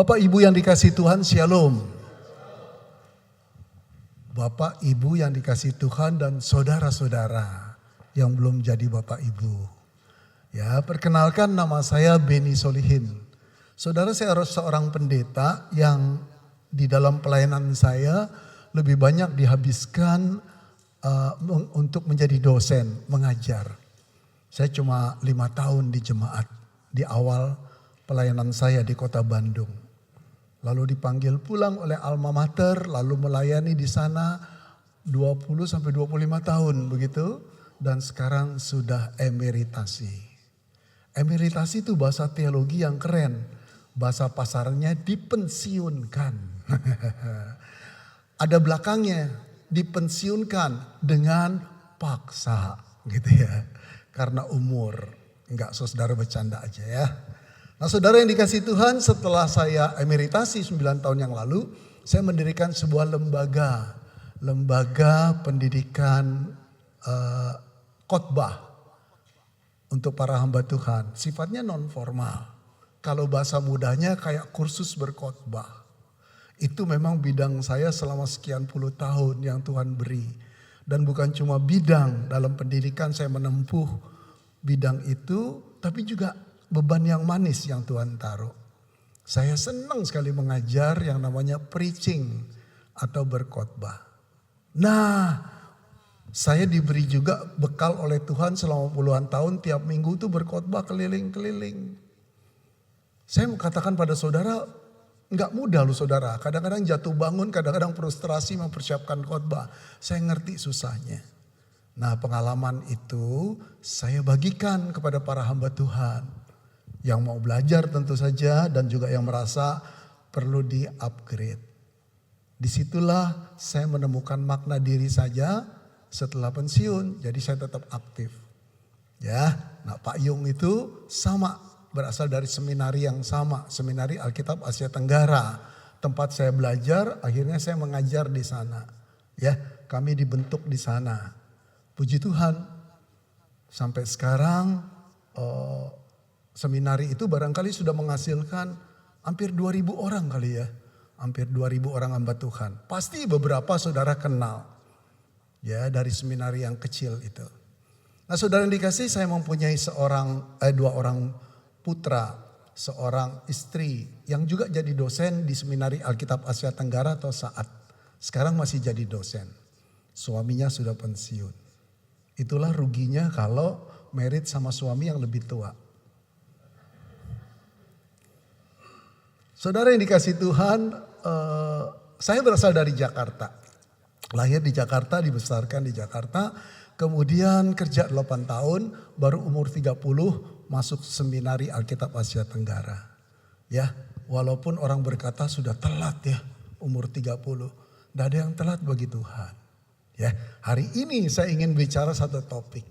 Bapak Ibu yang dikasihi Tuhan, Shalom. Bapak Ibu yang dikasihi Tuhan dan saudara-saudara yang belum jadi Bapak Ibu. Ya, perkenalkan nama saya Beni Solihin. Saudara, saya seorang pendeta yang di dalam pelayanan saya lebih banyak dihabiskan untuk menjadi dosen, mengajar. Saya cuma 5 tahun di jemaat di awal pelayanan saya di kota Bandung. Lalu dipanggil pulang oleh alma mater, lalu melayani di sana 20 sampai 25 tahun begitu. Dan sekarang sudah emeritasi. Emeritasi itu bahasa teologi yang keren. Bahasa pasarnya dipensiunkan. Ada belakangnya, dipensiunkan dengan paksa gitu ya. Karena umur, enggak saudara bercanda aja ya. Nah saudara yang dikasihi Tuhan, setelah saya emeritasi 9 tahun yang lalu, saya mendirikan sebuah lembaga pendidikan khotbah untuk para hamba Tuhan. Sifatnya non formal. Kalau bahasa mudahnya kayak kursus berkhotbah. Itu memang bidang saya selama sekian puluh tahun yang Tuhan beri. Dan bukan cuma bidang dalam pendidikan saya menempuh bidang itu, tapi juga beban yang manis yang Tuhan taruh. Saya senang sekali mengajar yang namanya preaching atau berkhotbah. Nah, saya diberi juga bekal oleh Tuhan selama puluhan tahun tiap minggu itu berkhotbah keliling-keliling. Saya mau katakan pada saudara, enggak mudah loh saudara. Kadang-kadang jatuh bangun, kadang-kadang frustrasi mempersiapkan khotbah. Saya ngerti susahnya. Nah, pengalaman itu saya bagikan kepada para hamba Tuhan. Yang mau belajar tentu saja dan juga yang merasa perlu di-upgrade. Disitulah saya menemukan makna diri saja setelah pensiun. Jadi saya tetap aktif. Ya, nah Pak Yung itu sama, berasal dari seminari yang sama. Seminari Alkitab Asia Tenggara. Tempat saya belajar, akhirnya saya mengajar di sana. Ya, kami dibentuk di sana. Puji Tuhan, sampai sekarang seminari itu barangkali sudah menghasilkan hampir 2.000 orang kali ya. Hampir 2.000 orang hamba Tuhan. Pasti beberapa saudara kenal. Ya, dari seminari yang kecil itu. Nah saudara yang dikasih, saya mempunyai dua orang putra. Seorang istri yang juga jadi dosen di seminari Alkitab Asia Tenggara atau SAAT. Sekarang masih jadi dosen. Suaminya sudah pensiun. Itulah ruginya kalau married sama suami yang lebih tua. Saudara yang dikasih Tuhan, saya berasal dari Jakarta. Lahir di Jakarta, dibesarkan di Jakarta. Kemudian kerja 8 tahun, baru umur 30 masuk seminari Alkitab Asia Tenggara. Ya, walaupun orang berkata sudah telat ya, umur 30. Tidak ada yang telat bagi Tuhan. Ya, hari ini saya ingin bicara satu topik.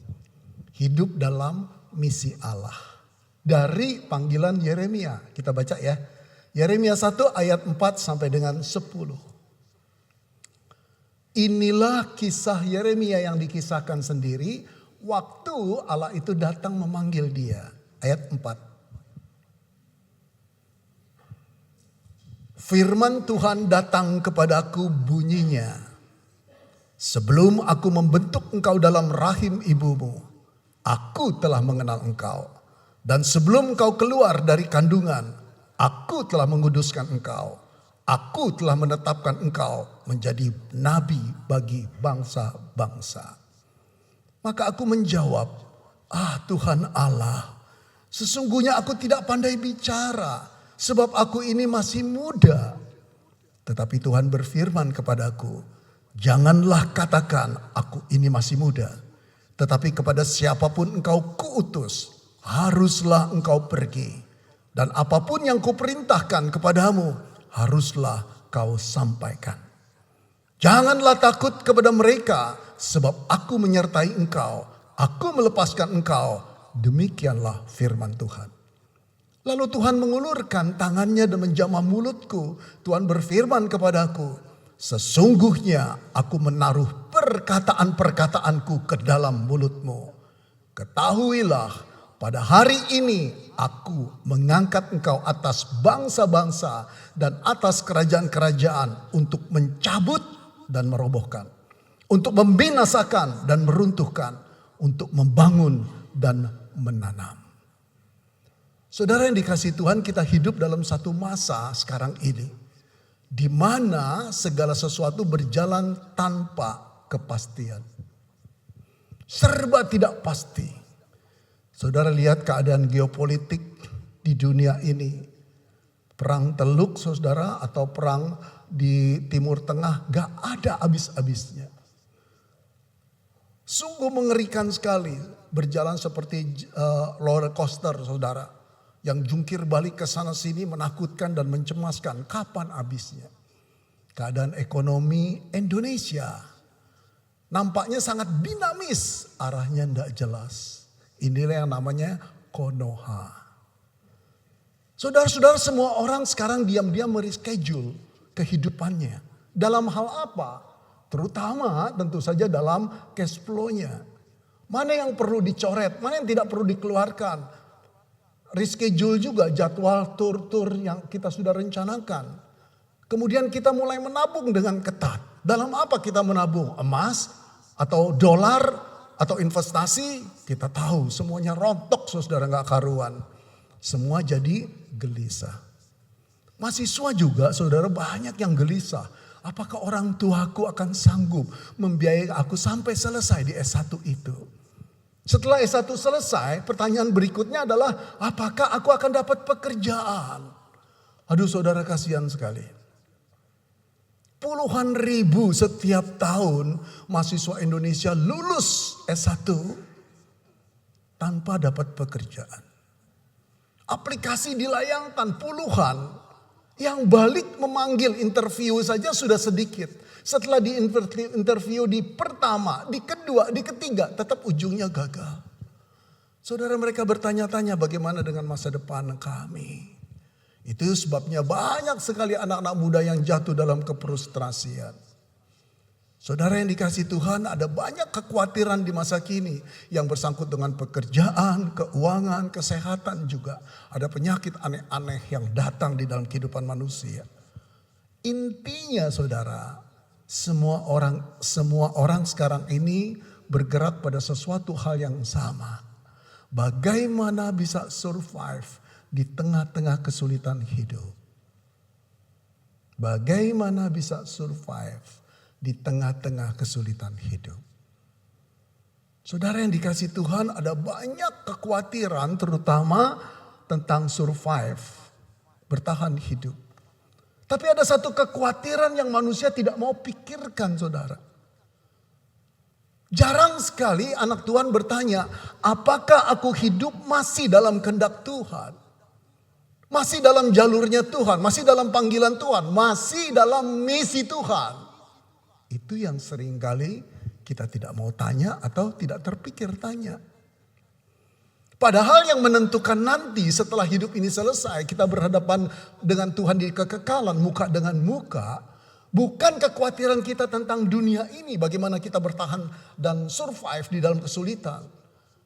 Hidup dalam misi Allah. Dari panggilan Yeremia, kita baca ya. Yeremia 1 ayat 4 sampai dengan 10. Inilah kisah Yeremia yang dikisahkan sendiri waktu Allah itu datang memanggil dia. Ayat 4. Firman Tuhan datang kepadaku bunyinya. Sebelum aku membentuk engkau dalam rahim ibumu, aku telah mengenal engkau. Dan sebelum engkau keluar dari kandungan, aku telah menguduskan engkau. Aku telah menetapkan engkau menjadi nabi bagi bangsa-bangsa. Maka aku menjawab, Tuhan Allah, sesungguhnya aku tidak pandai bicara, sebab aku ini masih muda. Tetapi Tuhan berfirman kepadaku, janganlah katakan aku ini masih muda. Tetapi kepada siapapun engkau kuutus, haruslah engkau pergi. Dan apapun yang kuperintahkan kepadamu, haruslah kau sampaikan. Janganlah takut kepada mereka, sebab aku menyertai engkau. Aku melepaskan engkau. Demikianlah firman Tuhan. Lalu Tuhan mengulurkan tangannya dan menjamah mulutku. Tuhan berfirman kepadaku, sesungguhnya aku menaruh perkataan-perkataanku ke dalam mulutmu. Ketahuilah pada hari ini aku mengangkat engkau atas bangsa-bangsa dan atas kerajaan-kerajaan untuk mencabut dan merobohkan, untuk membinasakan dan meruntuhkan, untuk membangun dan menanam. Saudara yang dikasihi Tuhan, kita hidup dalam satu masa sekarang ini di mana segala sesuatu berjalan tanpa kepastian. Serba tidak pasti. Saudara lihat keadaan geopolitik di dunia ini. Perang Teluk saudara atau perang di Timur Tengah gak ada habis-habisnya. Sungguh mengerikan sekali berjalan seperti roller coaster saudara. Yang jungkir balik ke sana sini menakutkan dan mencemaskan. Kapan habisnya? Keadaan ekonomi Indonesia nampaknya sangat dinamis. Arahnya tidak jelas. Inilah yang namanya Konoha. Saudara-saudara, semua orang sekarang diam-diam mereschedule kehidupannya. Dalam hal apa? Terutama tentu saja dalam cash flow-nya. Mana yang perlu dicoret, mana yang tidak perlu dikeluarkan. Reschedule juga jadwal tur-tur yang kita sudah rencanakan. Kemudian kita mulai menabung dengan ketat. Dalam apa kita menabung? Emas atau dolar atau investasi? Kita tahu semuanya rontok saudara, gak karuan. Semua jadi gelisah. Mahasiswa juga saudara banyak yang gelisah. Apakah orang tuaku akan sanggup membiayai aku sampai selesai di S1 itu? Setelah S1 selesai, pertanyaan berikutnya adalah apakah aku akan dapat pekerjaan? Aduh saudara, kasihan sekali. Puluhan ribu setiap tahun mahasiswa Indonesia lulus S1 tanpa dapat pekerjaan. Aplikasi dilayangkan puluhan, yang balik memanggil interview saja sudah sedikit. Setelah di interview di pertama, di kedua, di ketiga, tetap ujungnya gagal. Saudara, mereka bertanya-tanya bagaimana dengan masa depan kami. Itu sebabnya banyak sekali anak-anak muda yang jatuh dalam kefrustrasian. Saudara yang dikasihi Tuhan, ada banyak kekhawatiran di masa kini yang bersangkut dengan pekerjaan, keuangan, kesehatan juga. Ada penyakit aneh-aneh yang datang di dalam kehidupan manusia. Intinya saudara, semua orang sekarang ini bergerak pada sesuatu hal yang sama. Bagaimana bisa survive di tengah-tengah kesulitan hidup? Bagaimana bisa survive di tengah-tengah kesulitan hidup? Saudara yang dikasihi Tuhan, ada banyak kekhawatiran terutama tentang survive, bertahan hidup. Tapi ada satu kekhawatiran yang manusia tidak mau pikirkan saudara. Jarang sekali anak Tuhan bertanya, apakah aku hidup masih dalam kehendak Tuhan? Masih dalam jalurnya Tuhan, masih dalam panggilan Tuhan, masih dalam misi Tuhan. Itu yang seringkali kita tidak mau tanya atau tidak terpikir tanya. Padahal yang menentukan nanti setelah hidup ini selesai, kita berhadapan dengan Tuhan di kekekalan muka dengan muka, bukan kekhawatiran kita tentang dunia ini, bagaimana kita bertahan dan survive di dalam kesulitan.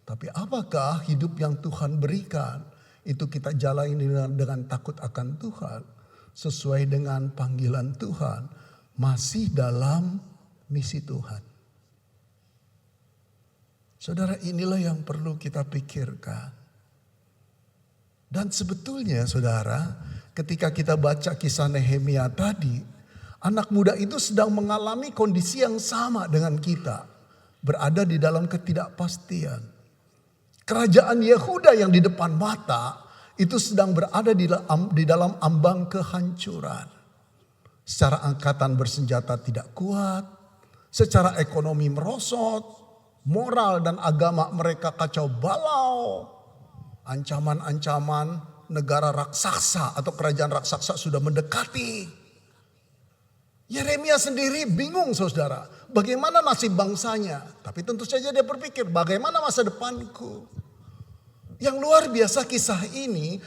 Tapi apakah hidup yang Tuhan berikan itu kita jalani dengan takut akan Tuhan, sesuai dengan panggilan Tuhan, masih dalam misi Tuhan. Saudara, inilah yang perlu kita pikirkan. Dan sebetulnya saudara, ketika kita baca kisah Nehemia tadi, anak muda itu sedang mengalami kondisi yang sama dengan kita. Berada di dalam ketidakpastian. Kerajaan Yehuda yang di depan mata itu sedang berada di dalam ambang kehancuran. Secara angkatan bersenjata tidak kuat, secara ekonomi merosot, moral dan agama mereka kacau balau. Ancaman-ancaman negara raksasa atau kerajaan raksasa sudah mendekati. Yeremia sendiri bingung saudara. Bagaimana nasib bangsanya? Tapi tentu saja dia berpikir, bagaimana masa depanku? Yang luar biasa kisah ini,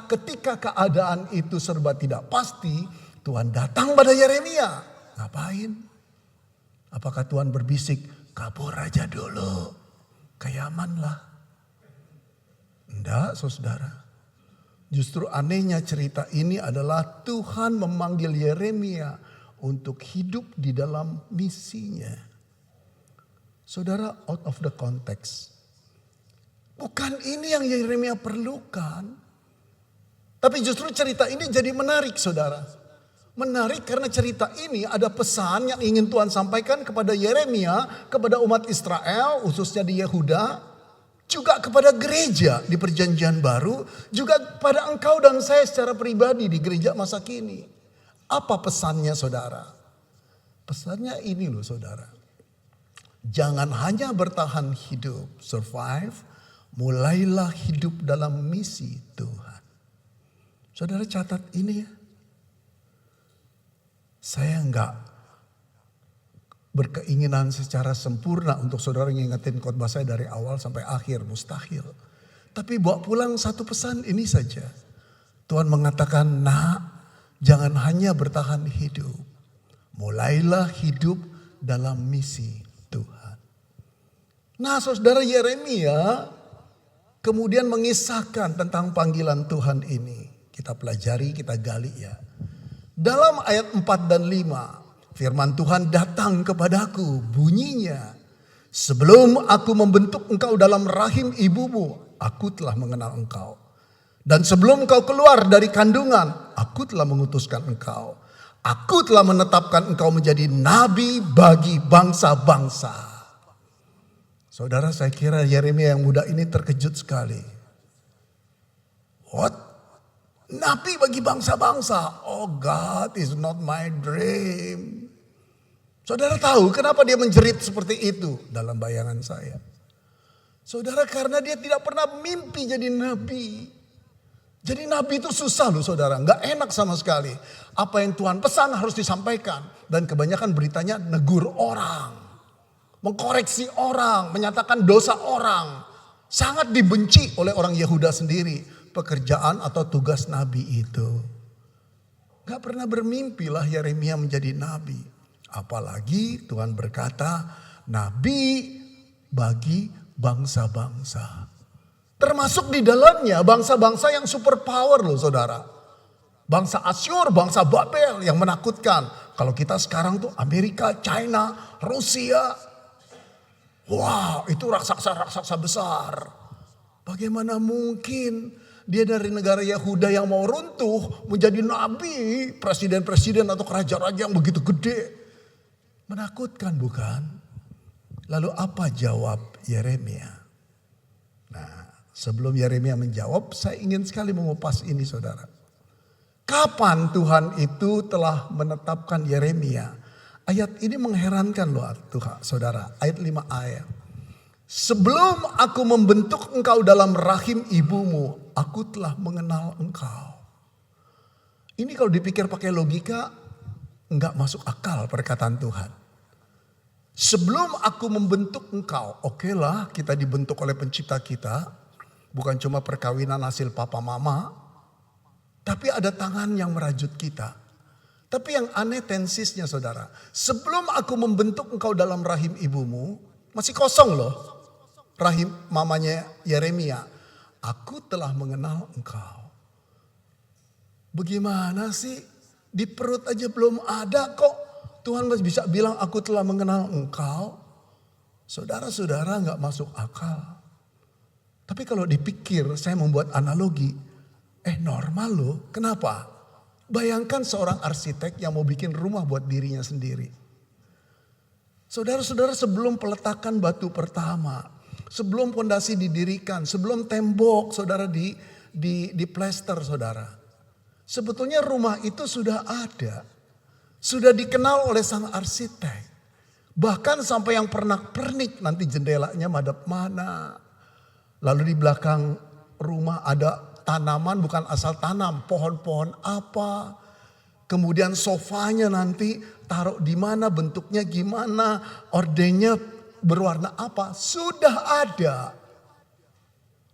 ketika keadaan itu serba tidak pasti, Tuhan datang pada Yeremia. Ngapain? Apakah Tuhan berbisik, kabur aja dulu, ke Yaman lah. Ada, saudara. Justru anehnya cerita ini adalah Tuhan memanggil Yeremia untuk hidup di dalam misinya. Saudara, out of the context. Bukan ini yang Yeremia perlukan. Tapi justru cerita ini jadi menarik, saudara. Menarik karena cerita ini ada pesan yang ingin Tuhan sampaikan kepada Yeremia, kepada umat Israel, khususnya di Yehuda, juga kepada gereja di Perjanjian Baru, juga kepada engkau dan saya secara pribadi di gereja masa kini. Apa pesannya, saudara? Pesannya ini loh, saudara. Jangan hanya bertahan hidup, survive, mulailah hidup dalam misi Tuhan. Saudara catat ini ya. Saya enggak berkeinginan secara sempurna untuk saudara ngingetin khotbah saya dari awal sampai akhir, mustahil. Tapi bawa pulang satu pesan ini saja. Tuhan mengatakan, nak, jangan hanya bertahan hidup. Mulailah hidup dalam misi Tuhan. Nah, saudara, Yeremia kemudian mengisahkan tentang panggilan Tuhan ini. Kita pelajari, kita gali ya. Dalam ayat 4 dan 5, firman Tuhan datang kepadaku, bunyinya, sebelum aku membentuk engkau dalam rahim ibumu, aku telah mengenal engkau. Dan sebelum engkau keluar dari kandungan, aku telah mengutuskan engkau. Aku telah menetapkan engkau menjadi nabi bagi bangsa-bangsa. Saudara, saya kira Yeremia yang muda ini terkejut sekali. What? Nabi bagi bangsa-bangsa. Oh, God is not my dream. Saudara tahu kenapa dia menjerit seperti itu dalam bayangan saya. Saudara, karena dia tidak pernah mimpi jadi nabi. Jadi nabi itu susah loh, saudara. Nggak enak sama sekali. Apa yang Tuhan pesan harus disampaikan. Dan kebanyakan beritanya negur orang. Mengkoreksi orang, menyatakan dosa orang. Sangat dibenci oleh orang Yehuda sendiri. Pekerjaan atau tugas nabi itu. Gak pernah bermimpilah Yeremia menjadi nabi. Apalagi Tuhan berkata nabi bagi bangsa-bangsa. Termasuk di dalamnya bangsa-bangsa yang super power loh, saudara. Bangsa Asyur, bangsa Babel yang menakutkan. Kalau kita sekarang tuh Amerika, China, Rusia. Wah, itu raksasa-raksasa besar. Bagaimana mungkin dia dari negara Yehuda yang mau runtuh menjadi nabi, presiden-presiden atau raja-raja yang begitu gede. Menakutkan bukan? Lalu apa jawab Yeremia? Nah, sebelum Yeremia menjawab, saya ingin sekali mengupas ini, saudara. Kapan Tuhan itu telah menetapkan Yeremia? Ayat ini mengherankan loh, Tuhan, saudara. Ayat 5a. Sebelum aku membentuk engkau dalam rahim ibumu, aku telah mengenal engkau. Ini kalau dipikir pakai logika, enggak masuk akal perkataan Tuhan. Sebelum aku membentuk engkau, oke lah kita dibentuk oleh pencipta kita. Bukan cuma perkawinan hasil papa mama, tapi ada tangan yang merajut kita. Tapi yang aneh tensisnya, saudara. Sebelum aku membentuk engkau dalam rahim ibumu, masih kosong loh. Rahim mamanya Yeremia, aku telah mengenal engkau. Bagaimana sih? Di perut aja belum ada kok. Tuhan masih bisa bilang aku telah mengenal engkau. Saudara-saudara gak masuk akal. Tapi kalau dipikir, saya membuat analogi. Normal loh. Kenapa? Bayangkan seorang arsitek yang mau bikin rumah buat dirinya sendiri. Saudara-saudara, sebelum peletakan batu pertama, sebelum fondasi didirikan, sebelum tembok saudara di plester saudara. Sebetulnya rumah itu sudah ada. Sudah dikenal oleh sang arsitek. Bahkan sampai yang pernak-pernik nanti jendelanya madep mana. Lalu di belakang rumah ada tanaman, bukan asal tanam, pohon-pohon apa. Kemudian sofanya nanti taruh di mana, bentuknya gimana, ordennya berwarna apa, sudah ada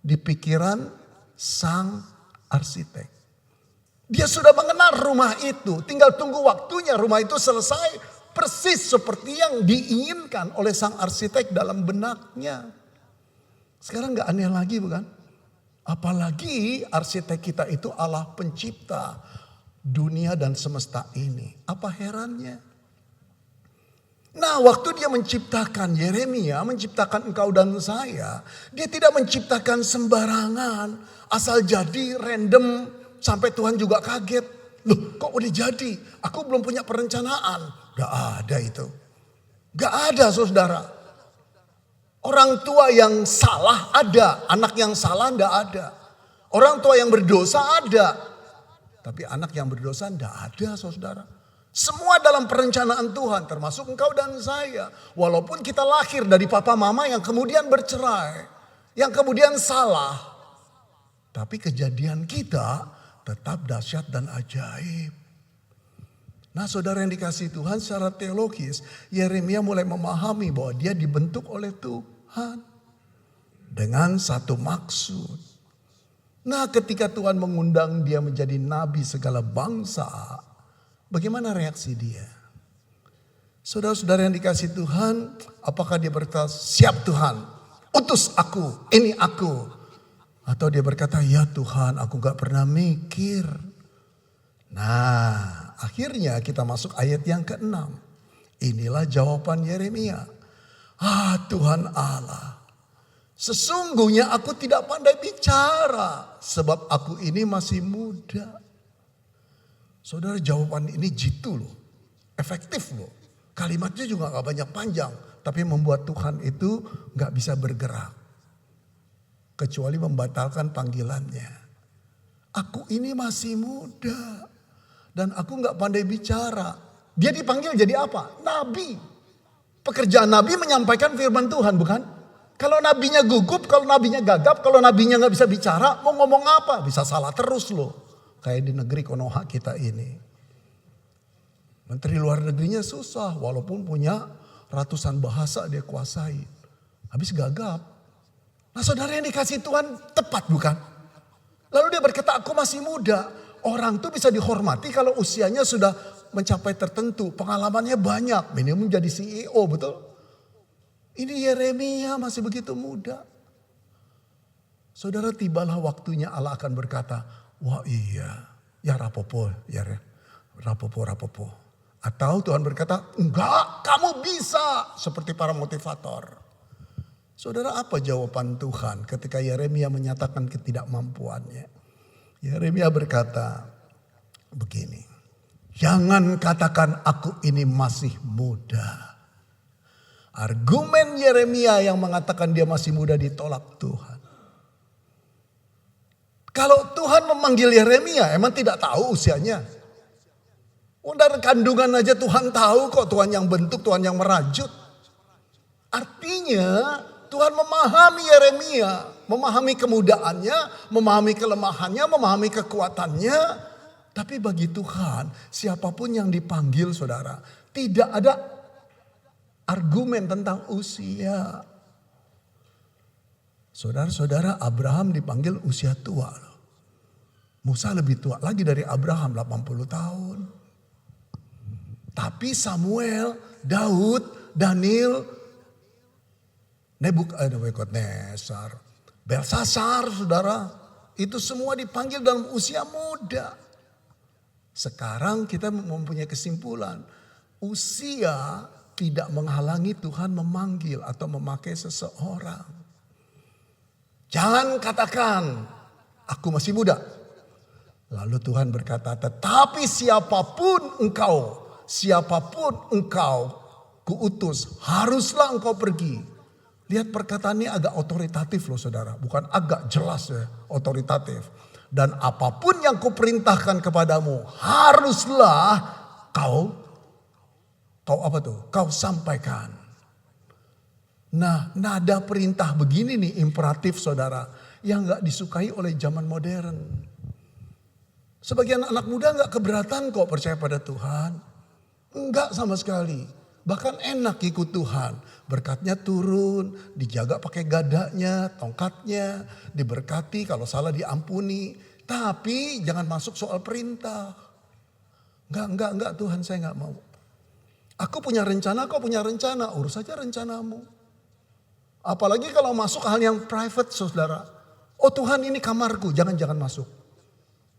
di pikiran sang arsitek. Dia sudah mengenal rumah itu, tinggal tunggu waktunya rumah itu selesai persis seperti yang diinginkan oleh sang arsitek dalam benaknya. Sekarang gak aneh lagi bukan? Apalagi arsitek kita itu Allah pencipta dunia dan semesta ini. Apa herannya? Nah, waktu dia menciptakan Yeremia, menciptakan engkau dan saya, dia tidak menciptakan sembarangan, asal jadi random sampai Tuhan juga kaget. Loh, kok udah jadi? Aku belum punya perencanaan. Gak ada itu. Gak ada, saudara. Orang tua yang salah ada, anak yang salah enggak ada. Orang tua yang berdosa ada, tapi anak yang berdosa enggak ada, saudara. Semua dalam perencanaan Tuhan, termasuk engkau dan saya. Walaupun kita lahir dari papa mama yang kemudian bercerai, yang kemudian salah. Tapi kejadian kita tetap dahsyat dan ajaib. Nah, saudara yang dikasihi Tuhan, secara teologis Yeremia mulai memahami bahwa dia dibentuk oleh Tuhan dengan satu maksud. Nah, ketika Tuhan mengundang dia menjadi nabi segala bangsa, bagaimana reaksi dia? Saudara-saudara yang dikasihi Tuhan, apakah dia berkata, siap Tuhan, utus aku, ini aku. Atau dia berkata, ya Tuhan, aku gak pernah mikir. Nah, akhirnya kita masuk ayat yang ke-6. Inilah jawaban Yeremia. Tuhan Allah, sesungguhnya aku tidak pandai bicara, sebab aku ini masih muda. Saudara, jawaban ini jitu loh, efektif loh. Kalimatnya juga gak banyak panjang, tapi membuat Tuhan itu gak bisa bergerak. Kecuali membatalkan panggilannya. Aku ini masih muda. Dan aku gak pandai bicara. Dia dipanggil jadi apa? Nabi. Pekerjaan nabi menyampaikan firman Tuhan, bukan? Kalau nabinya gugup, kalau nabinya gagap, kalau nabinya gak bisa bicara, mau ngomong apa? Bisa salah terus loh. Kayak di negeri Konoha kita ini. Menteri luar negerinya susah, walaupun punya ratusan bahasa dia kuasai. Habis gagap. Nah, saudara yang dikasih Tuhan tepat bukan? Lalu dia berkata, aku masih muda. Orang tuh bisa dihormati kalau usianya sudah mencapai tertentu. Pengalamannya banyak, minimum jadi CEO, betul? Ini Yeremia masih begitu muda. Saudara, tibalah waktunya Allah akan berkata, wah iya, ya rapopo, ya rapopo. Atau Tuhan berkata, enggak, kamu bisa. Seperti para motivator. Saudara, apa jawaban Tuhan ketika Yeremia menyatakan ketidakmampuannya? Yeremia berkata begini, jangan katakan aku ini masih muda. Argumen Yeremia yang mengatakan dia masih muda ditolak Tuhan. Kalau Tuhan memanggil Yeremia, emang tidak tahu usianya? Dari kandungan aja Tuhan tahu kok, Tuhan yang bentuk, Tuhan yang merajut. Artinya Tuhan memahami Yeremia, memahami kemudaannya, memahami kelemahannya, memahami kekuatannya. Tapi bagi Tuhan, siapapun yang dipanggil saudara, tidak ada argumen tentang usia. Saudara-saudara, Abraham dipanggil usia tua. Musa lebih tua lagi dari Abraham, 80 tahun. Tapi Samuel, Daud, Daniel, Nebukadnezar, Belsasar, saudara, itu semua dipanggil dalam usia muda. Sekarang kita mempunyai kesimpulan, usia tidak menghalangi Tuhan memanggil atau memakai seseorang. Jangan katakan, aku masih muda. Lalu Tuhan berkata, tetapi siapapun engkau kuutus, haruslah engkau pergi. Lihat perkataannya agak otoritatif loh saudara. Bukan agak jelas ya, otoritatif. Dan apapun yang kuperintahkan kepadamu, haruslah kau sampaikan. Nah, nada perintah begini nih imperatif saudara, yang gak disukai oleh zaman modern. Sebagian anak muda gak keberatan kok percaya pada Tuhan. Enggak sama sekali. Bahkan enak ikut Tuhan. Berkatnya turun, dijaga pakai gadanya, tongkatnya, diberkati, kalau salah diampuni. Tapi jangan masuk soal perintah. Enggak Tuhan, saya enggak mau. Aku punya rencana, kau punya rencana, urus saja rencanamu. Apalagi kalau masuk hal yang private saudara. Oh Tuhan, ini kamarku, jangan masuk.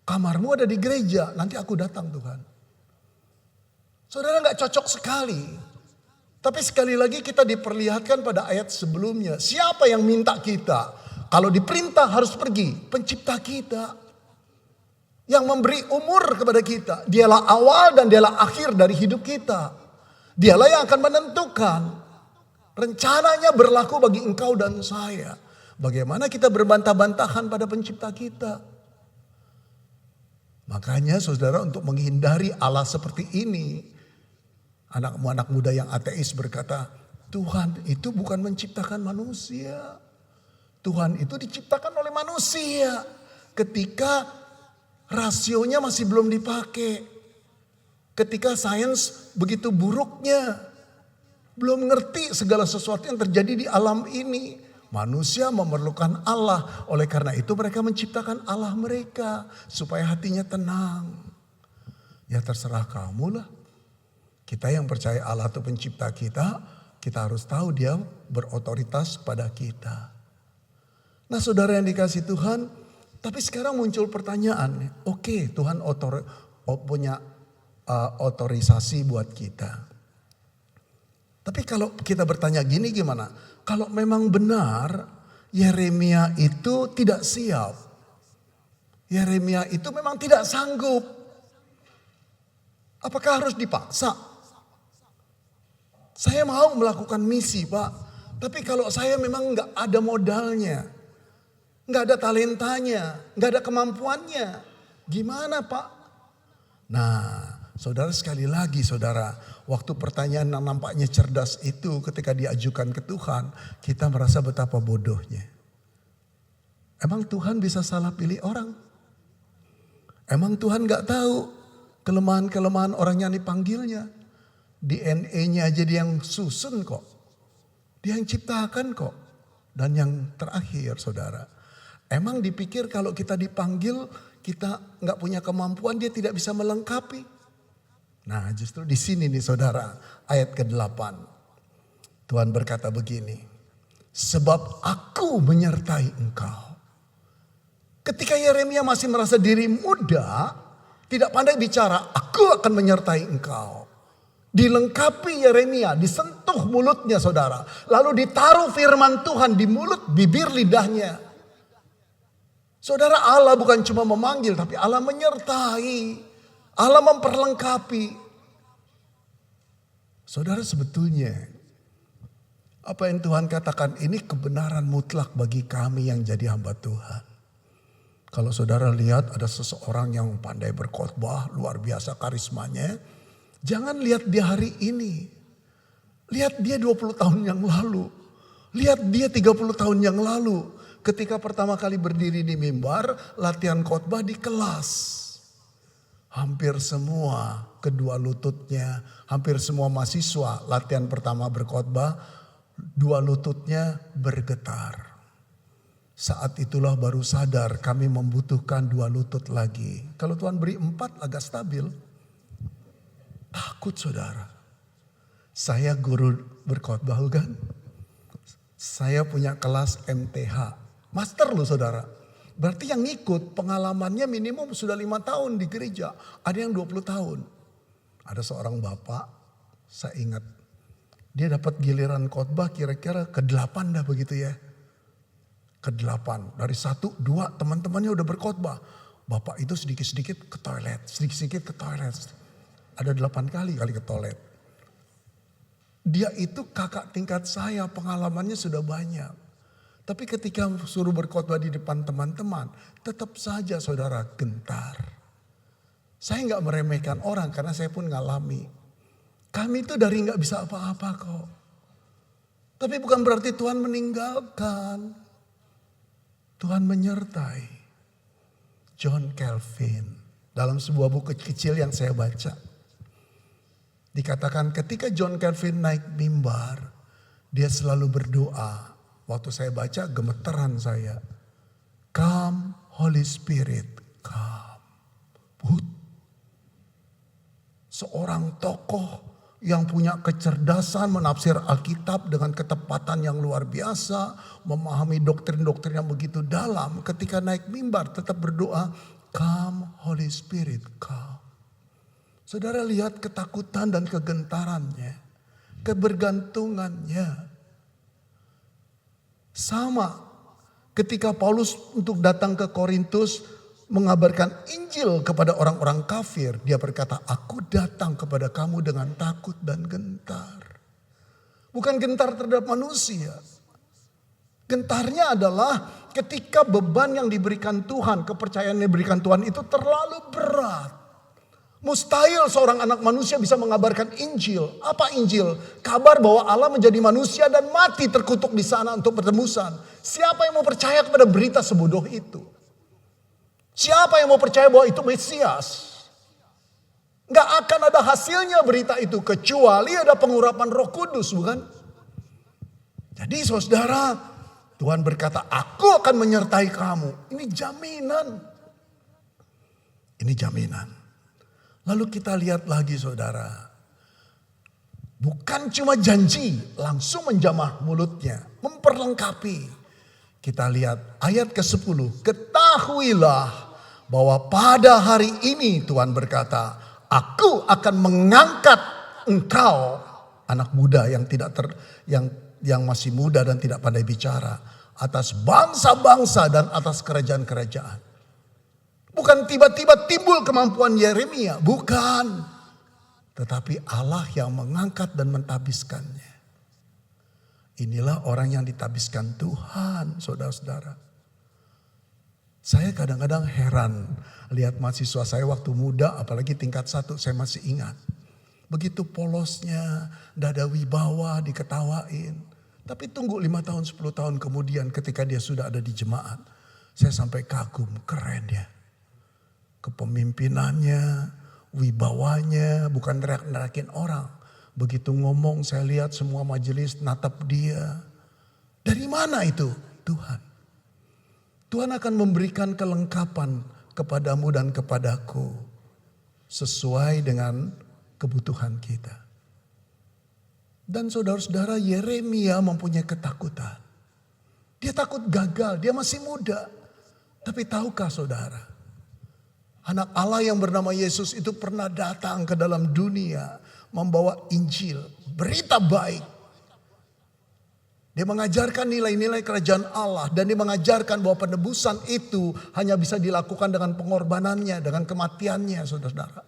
Kamarmu ada di gereja, nanti aku datang Tuhan. Saudara, gak cocok sekali. Tapi sekali lagi kita diperlihatkan pada ayat sebelumnya. Siapa yang minta kita? Kalau diperintah harus pergi. Pencipta kita. Yang memberi umur kepada kita. Dialah awal dan dialah akhir dari hidup kita. Dialah yang akan menentukan. Rencananya berlaku bagi engkau dan saya. Bagaimana kita berbantah-bantahan pada pencipta kita. Makanya saudara, untuk menghindari Allah seperti ini. Anak muda yang ateis berkata, Tuhan itu bukan menciptakan manusia. Tuhan itu diciptakan oleh manusia. Ketika rasionya masih belum dipakai. Ketika sains begitu buruknya. Belum ngerti segala sesuatu yang terjadi di alam ini. Manusia memerlukan Allah. Oleh karena itu mereka menciptakan Allah mereka. Supaya hatinya tenang. Ya terserah kamu lah. Kita yang percaya Allah itu pencipta kita. Kita harus tahu dia berotoritas pada kita. Nah saudara yang dikasih Tuhan. Tapi sekarang muncul pertanyaan. Oke, Tuhan punya otorisasi buat kita. Tapi kalau kita bertanya gini gimana? Kalau memang benar Yeremia itu tidak siap. Yeremia itu memang tidak sanggup. Apakah harus dipaksa? Saya mau melakukan misi Pak. Tapi kalau saya memang gak ada modalnya. Gak ada talentanya. Gak ada kemampuannya. Gimana Pak? Nah saudara, sekali lagi saudara. Waktu pertanyaan yang nampaknya cerdas itu ketika diajukan ke Tuhan. Kita merasa betapa bodohnya. Emang Tuhan bisa salah pilih orang? Emang Tuhan gak tahu kelemahan-kelemahan orang yang dipanggilnya? DNA-nya aja dia yang susun kok. Dia yang ciptakan kok. Dan yang terakhir saudara. Emang dipikir kalau kita dipanggil kita gak punya kemampuan, dia tidak bisa melengkapi. Nah justru di sini nih saudara, ayat ke-8. Tuhan berkata begini. Sebab aku menyertai engkau. Ketika Yeremia masih merasa diri muda, tidak pandai bicara, aku akan menyertai engkau. Dilengkapi Yeremia, disentuh mulutnya saudara. Lalu ditaruh firman Tuhan di mulut bibir lidahnya. Saudara, Allah bukan cuma memanggil, tapi Allah menyertai. Allah memperlengkapi. Saudara, sebetulnya apa yang Tuhan katakan ini kebenaran mutlak bagi kami yang jadi hamba Tuhan. Kalau saudara lihat ada seseorang yang pandai berkhotbah, luar biasa karismanya. Jangan lihat dia hari ini. Lihat dia 20 tahun yang lalu. Lihat dia 30 tahun yang lalu. Ketika pertama kali berdiri di mimbar, latihan khotbah di kelas. Hampir semua kedua lututnya, hampir semua mahasiswa latihan pertama berkhotbah, dua lututnya bergetar. Saat itulah baru sadar kami membutuhkan dua lutut lagi. Kalau Tuhan beri 4 agak stabil. Takut saudara. Saya guru berkhotbah kan. Saya punya kelas MTH. Master loh saudara. Berarti yang ngikut pengalamannya minimum sudah 5 tahun di gereja. Ada yang 20 tahun. Ada seorang bapak, saya ingat. Dia dapat giliran khotbah kira-kira ke-8 dah begitu ya. Ke-8. Dari 1, 2 teman-temannya udah berkhotbah. Bapak itu sedikit-sedikit ke toilet. Sedikit-sedikit ke toilet. Ada 8 kali ke toilet. Dia itu kakak tingkat saya, pengalamannya sudah banyak. Tapi ketika suruh berkhotbah di depan teman-teman, tetap saja saudara gentar. Saya nggak meremehkan orang karena saya pun ngalami. Kami itu dari nggak bisa apa-apa kok. Tapi bukan berarti Tuhan meninggalkan. Tuhan menyertai. John Calvin dalam sebuah buku kecil yang saya baca. Dikatakan ketika John Calvin naik mimbar, dia selalu berdoa. Waktu saya baca gemeteran saya. Come Holy Spirit, come. Seorang tokoh yang punya kecerdasan menafsir Alkitab dengan ketepatan yang luar biasa, memahami doktrin-doktrin yang begitu dalam, ketika naik mimbar tetap berdoa, "Come Holy Spirit, come." Saudara lihat ketakutan dan kegentarannya, kebergantungannya. Sama ketika Paulus untuk datang ke Korintus mengabarkan Injil kepada orang-orang kafir. Dia berkata, "Aku datang kepada kamu dengan takut dan gentar." Bukan gentar terhadap manusia. Gentarnya adalah ketika beban yang diberikan Tuhan, kepercayaan yang diberikan Tuhan itu terlalu berat. Mustahil seorang anak manusia bisa mengabarkan Injil. Apa Injil? Kabar bahwa Allah menjadi manusia dan mati terkutuk di sana untuk pertebusan. Siapa yang mau percaya kepada berita sebodoh itu? Siapa yang mau percaya bahwa itu Mesias? Gak akan ada hasilnya berita itu kecuali ada pengurapan Roh Kudus, bukan? Jadi saudara, Tuhan berkata, "Aku akan menyertai kamu." Ini jaminan. Ini jaminan. Lalu kita lihat lagi saudara. Bukan cuma janji, langsung menjamah mulutnya, memperlengkapi. Kita lihat ayat ke-10. "Ketahuilah bahwa pada hari ini," Tuhan berkata, "Aku akan mengangkat engkau," anak muda yang yang masih muda dan tidak pandai bicara, "atas bangsa-bangsa dan atas kerajaan-kerajaan." Bukan tiba-tiba timbul kemampuan Yeremia, bukan. Tetapi Allah yang mengangkat dan mentabiskannya. Inilah orang yang ditabiskan Tuhan, saudara-saudara. Saya kadang-kadang heran lihat mahasiswa saya waktu muda, apalagi tingkat 1, saya masih ingat. Begitu polosnya, tidak ada wibawa, diketawain. Tapi tunggu 5 tahun, 10 tahun kemudian ketika dia sudah ada di jemaat. Saya sampai kagum, keren ya. Kepemimpinannya, wibawanya, bukan teriak-teriakin orang. Begitu ngomong saya lihat semua majelis natap dia. Dari mana itu? Tuhan. Tuhan akan memberikan kelengkapan kepadamu dan kepadaku. Sesuai dengan kebutuhan kita. Dan saudara-saudara, Yeremia mempunyai ketakutan. Dia takut gagal, dia masih muda. Tapi tahukah saudara? Anak Allah yang bernama Yesus itu pernah datang ke dalam dunia membawa Injil, berita baik. Dia mengajarkan nilai-nilai kerajaan Allah dan dia mengajarkan bahwa penebusan itu hanya bisa dilakukan dengan pengorbanannya, dengan kematiannya, saudara-saudara.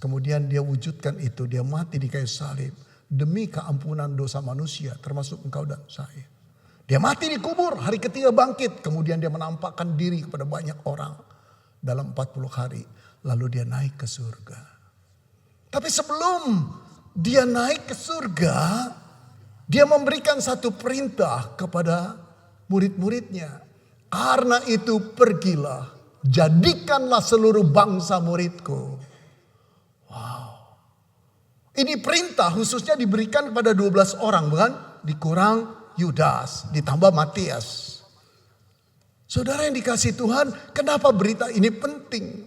Kemudian dia wujudkan itu, dia mati di kayu salib demi keampunan dosa manusia termasuk engkau dan saya. Dia mati dikubur, hari ketiga bangkit, kemudian dia menampakkan diri kepada banyak orang. Dalam 40 hari. Lalu dia naik ke surga. Tapi sebelum dia naik ke surga. Dia memberikan satu perintah kepada murid-muridnya. Karena itu pergilah. Jadikanlah seluruh bangsa muridku. Wow. Ini perintah khususnya diberikan kepada 12 orang. Bukan? Dikurang Yudas. Ditambah Matias. Saudara yang dikasihi Tuhan, kenapa berita ini penting?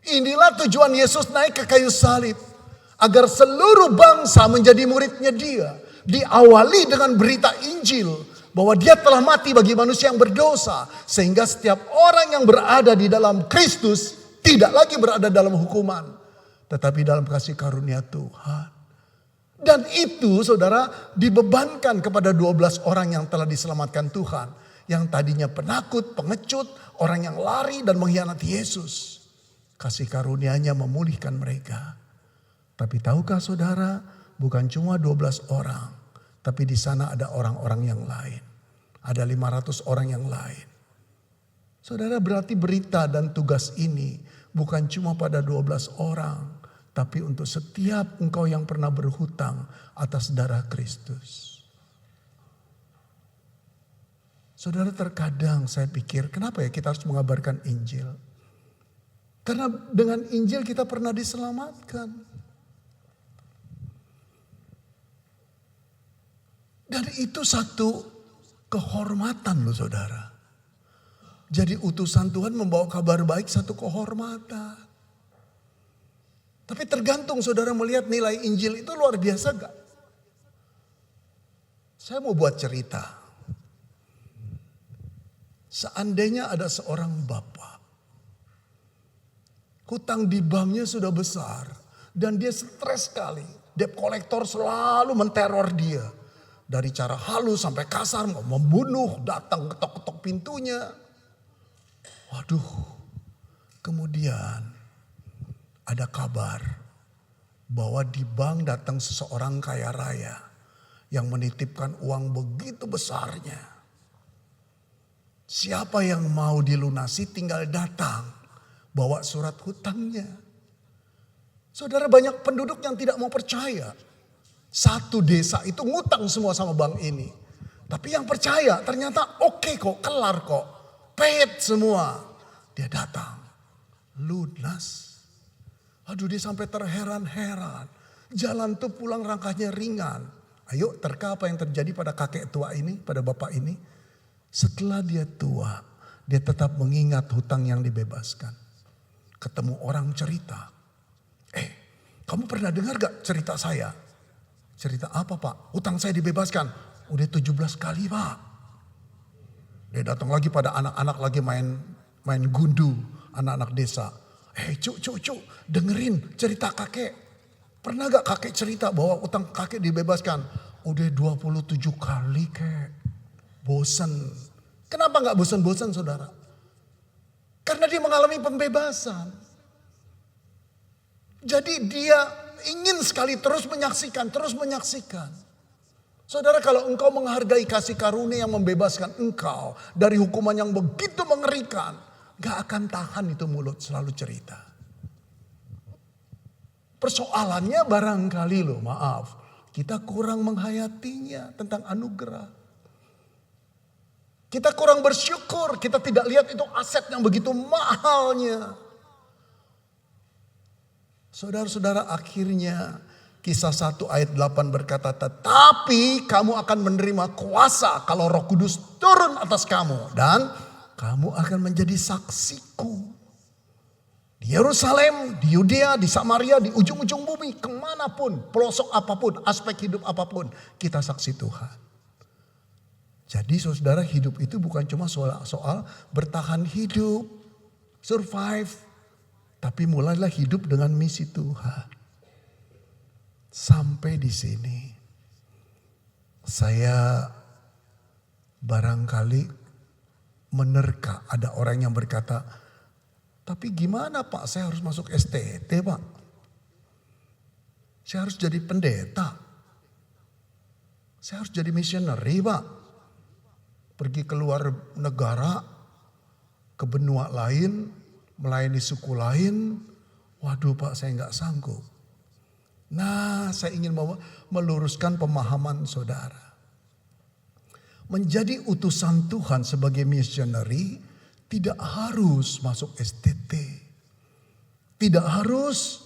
Inilah tujuan Yesus naik ke kayu salib. Agar seluruh bangsa menjadi muridnya dia. Diawali dengan berita Injil. Bahwa dia telah mati bagi manusia yang berdosa. Sehingga setiap orang yang berada di dalam Kristus tidak lagi berada dalam hukuman. Tetapi dalam kasih karunia Tuhan. Dan itu saudara dibebankan kepada 12 orang yang telah diselamatkan Tuhan. Yang tadinya penakut, pengecut, orang yang lari dan mengkhianati Yesus. Kasih karunia-Nya memulihkan mereka. Tapi tahukah saudara, bukan cuma 12 orang. Tapi di sana ada orang-orang yang lain. Ada 500 orang yang lain. Saudara, berarti berita dan tugas ini bukan cuma pada 12 orang. Tapi untuk setiap engkau yang pernah berhutang atas darah Kristus. Saudara, terkadang saya pikir kenapa ya kita harus mengabarkan Injil? Karena dengan Injil kita pernah diselamatkan. Dan itu satu kehormatan loh saudara. Jadi utusan Tuhan membawa kabar baik satu kehormatan. Tapi tergantung saudara melihat nilai Injil itu luar biasa gak? Saya mau buat cerita. Seandainya ada seorang bapak. Hutang di banknya sudah besar. Dan dia stres sekali. Debt collector selalu menteror dia. Dari cara halus sampai kasar, mau membunuh, datang ketok-ketok pintunya. Waduh, kemudian ada kabar bahwa di bank datang seseorang kaya raya yang menitipkan uang begitu besarnya. Siapa yang mau dilunasi tinggal datang, bawa surat hutangnya. Saudara, banyak penduduk yang tidak mau percaya. Satu desa itu ngutang semua sama bank ini. Tapi yang percaya ternyata oke kok, kelar kok. Paid semua. Dia datang. Lunas. Aduh, dia sampai terheran-heran. Jalan tuh pulang langkahnya ringan. Ayo, terka apa yang terjadi pada kakek tua ini, pada bapak ini. Setelah dia tua, dia tetap mengingat hutang yang dibebaskan. Ketemu orang cerita. Kamu pernah dengar gak cerita saya? Cerita apa pak? Hutang saya dibebaskan. Udah 17 kali pak. Dia datang lagi pada anak-anak lagi main gundu. Anak-anak desa. Cuk, dengerin cerita kakek. Pernah gak kakek cerita bahwa hutang kakek dibebaskan? Udah 27 kali kek. Bosan. Kenapa gak bosan-bosan saudara? Karena dia mengalami pembebasan. Jadi dia ingin sekali terus menyaksikan. Saudara, kalau engkau menghargai kasih karunia yang membebaskan engkau dari hukuman yang begitu mengerikan, gak akan tahan itu mulut selalu cerita. Persoalannya barangkali loh, maaf, kita kurang menghayatinya tentang anugerah. Kita kurang bersyukur, kita tidak lihat itu aset yang begitu mahalnya. Saudara-saudara, akhirnya Kisah 1 ayat 8 berkata, tetapi kamu akan menerima kuasa kalau Roh Kudus turun atas kamu. Dan kamu akan menjadi saksiku. Di Yerusalem, di Yudea, di Samaria, di ujung-ujung bumi. Kemanapun, pelosok apapun, aspek hidup apapun. Kita saksi Tuhan. Jadi saudara, hidup itu bukan cuma soal bertahan hidup, survive. Tapi mulailah hidup dengan misi Tuhan. Sampai di sini saya barangkali menerka ada orang yang berkata, tapi gimana Pak, saya harus masuk STT Pak. Saya harus jadi pendeta. Saya harus jadi missionary Pak. Pergi keluar negara, ke benua lain, melayani suku lain. Waduh Pak, saya nggak sanggup. Nah, saya ingin meluruskan pemahaman saudara. Menjadi utusan Tuhan sebagai missionary tidak harus masuk STT. Tidak harus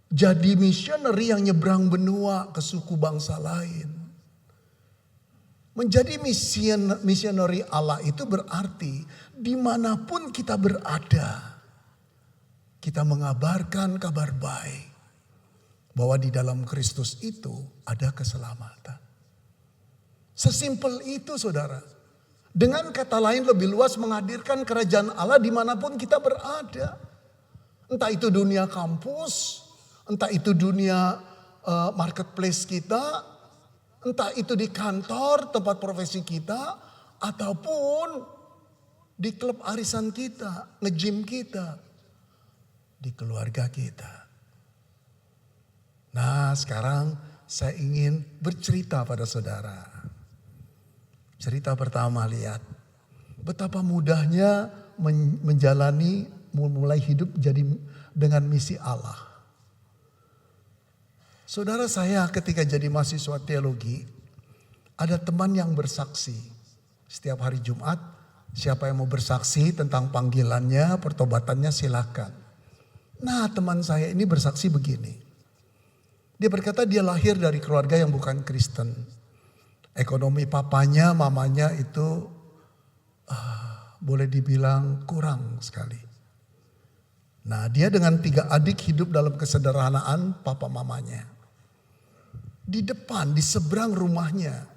jadi missionary yang nyebrang benua ke suku bangsa lain. Menjadi missionary Allah itu berarti dimanapun kita berada, kita mengabarkan kabar baik. Bahwa di dalam Kristus itu ada keselamatan. Sesimpel itu saudara. Dengan kata lain lebih luas menghadirkan kerajaan Allah dimanapun kita berada. Entah itu dunia kampus, entah itu dunia marketplace kita, entah itu di kantor tempat profesi kita, ataupun di klub arisan kita, nge-gym kita, di keluarga kita. Nah, sekarang saya ingin bercerita pada saudara. Cerita pertama, lihat betapa mudahnya menjalani mulai hidup jadi dengan misi Allah. Saudara, saya ketika jadi mahasiswa teologi, ada teman yang bersaksi setiap hari Jumat. Siapa yang mau bersaksi tentang panggilannya, pertobatannya silakan. Nah, teman saya ini bersaksi begini. Dia berkata dia lahir dari keluarga yang bukan Kristen. Ekonomi papanya, mamanya itu boleh dibilang kurang sekali. Nah, dia dengan 3 adik hidup dalam kesederhanaan papa mamanya. Di depan, di seberang rumahnya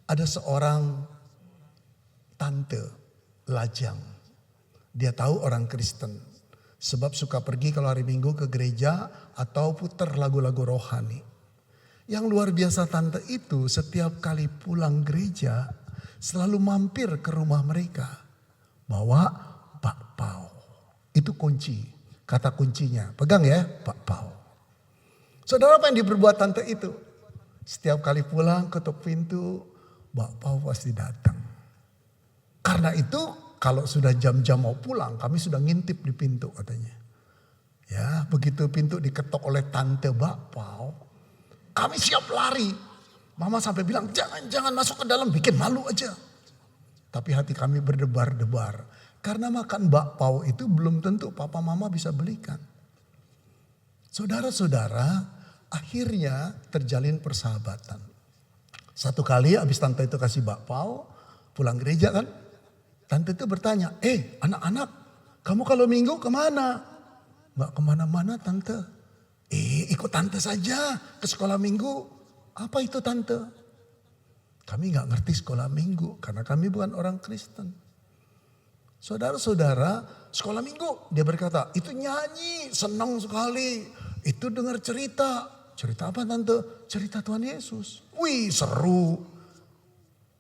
ada seorang tante lajang. Dia tahu orang Kristen. Sebab suka pergi kalau hari Minggu ke gereja atau putar lagu-lagu rohani. Yang luar biasa tante itu setiap kali pulang gereja selalu mampir ke rumah mereka. Bawa bakpao. Itu kunci. Kata kuncinya. Pegang ya, bakpao. Saudara, apa yang diperbuat tante itu? Setiap kali pulang ketuk pintu, bakpao pasti datang. Karena itu kalau sudah jam-jam mau pulang, kami sudah ngintip di pintu katanya. Ya, begitu pintu diketok oleh tante bakpao, kami siap lari. Mama sampai bilang, jangan masuk ke dalam, bikin malu aja. Tapi hati kami berdebar-debar. Karena makan bakpao itu belum tentu papa mama bisa belikan. Saudara-saudara, akhirnya terjalin persahabatan. Satu kali habis tante itu kasih bakpao, pulang gereja kan. Tante itu bertanya, anak-anak, kamu kalau minggu kemana? Nggak kemana-mana tante. Ikut tante saja ke sekolah minggu. Apa itu tante? Kami nggak ngerti sekolah minggu karena kami bukan orang Kristen. Saudara-saudara, sekolah minggu dia berkata, itu nyanyi, senang sekali. Itu dengar cerita. Cerita apa tante? Cerita Tuhan Yesus. Wih, seru.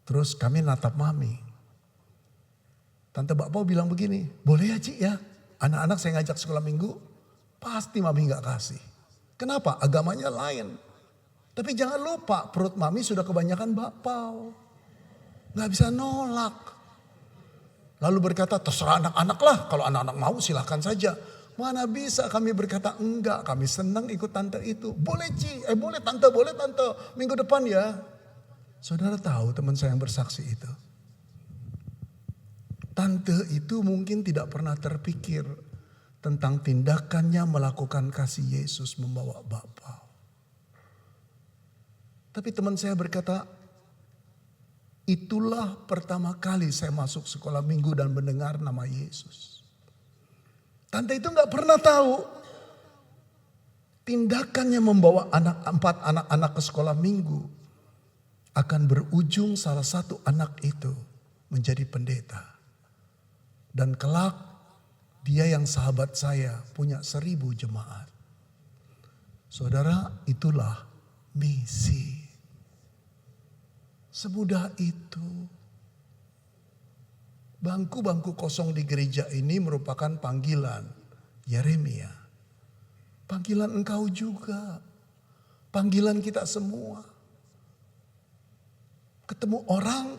Terus kami natap mami. Tante bakpao bilang begini, boleh ya Ci ya, anak-anak saya ngajak sekolah minggu, pasti mami gak kasih. Kenapa? Agamanya lain. Tapi jangan lupa perut mami sudah kebanyakan bakpao. Gak bisa nolak. Lalu berkata terserah anak-anak lah, kalau anak-anak mau silahkan saja. Mana bisa kami berkata enggak, kami senang ikut tante itu. Boleh Ci, boleh tante, minggu depan ya. Saudara tahu teman saya yang bersaksi itu. Tante itu mungkin tidak pernah terpikir tentang tindakannya melakukan kasih Yesus membawa bakpao. Tapi teman saya berkata, itulah pertama kali saya masuk sekolah minggu dan mendengar nama Yesus. Tante itu gak pernah tahu tindakannya membawa 4 anak-anak ke sekolah minggu akan berujung salah satu anak itu menjadi pendeta. Dan kelak dia yang sahabat saya punya 1000 jemaat. Saudara, itulah misi. Semudah itu. Bangku-bangku kosong di gereja ini merupakan panggilan Yeremia. Panggilan engkau juga. Panggilan kita semua. Ketemu orang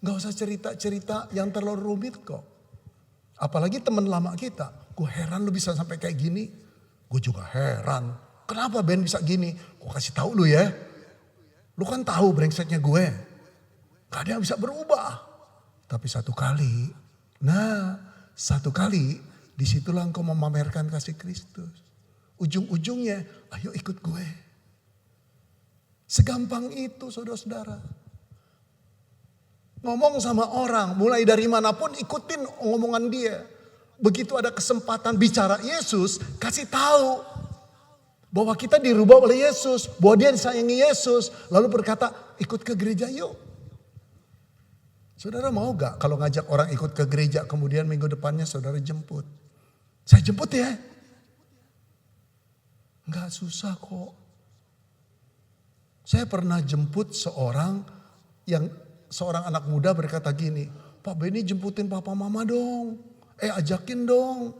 gak usah cerita-cerita yang terlalu rumit kok. Apalagi teman lama kita. Gue heran lu bisa sampai kayak gini. Gue juga heran. Kenapa Ben bisa gini? Gue kasih tahu lu ya. Lu kan tahu brengseknya gue. Gak ada yang bisa berubah. Tapi satu kali disitulah engkau memamerkan kasih Kristus. Ujung-ujungnya ayo ikut gue. Segampang itu saudara-saudara. Ngomong sama orang mulai dari manapun ikutin ngomongan dia. Begitu ada kesempatan bicara Yesus, kasih tahu. Bahwa kita dirubah oleh Yesus. Bahwa dia disayangi Yesus. Lalu berkata ikut ke gereja yuk. Saudara mau gak kalau ngajak orang ikut ke gereja kemudian minggu depannya saudara jemput. Saya jemput ya. Gak susah kok. Saya pernah jemput seorang anak muda berkata gini. Pak Benny jemputin papa mama dong. Ajakin dong.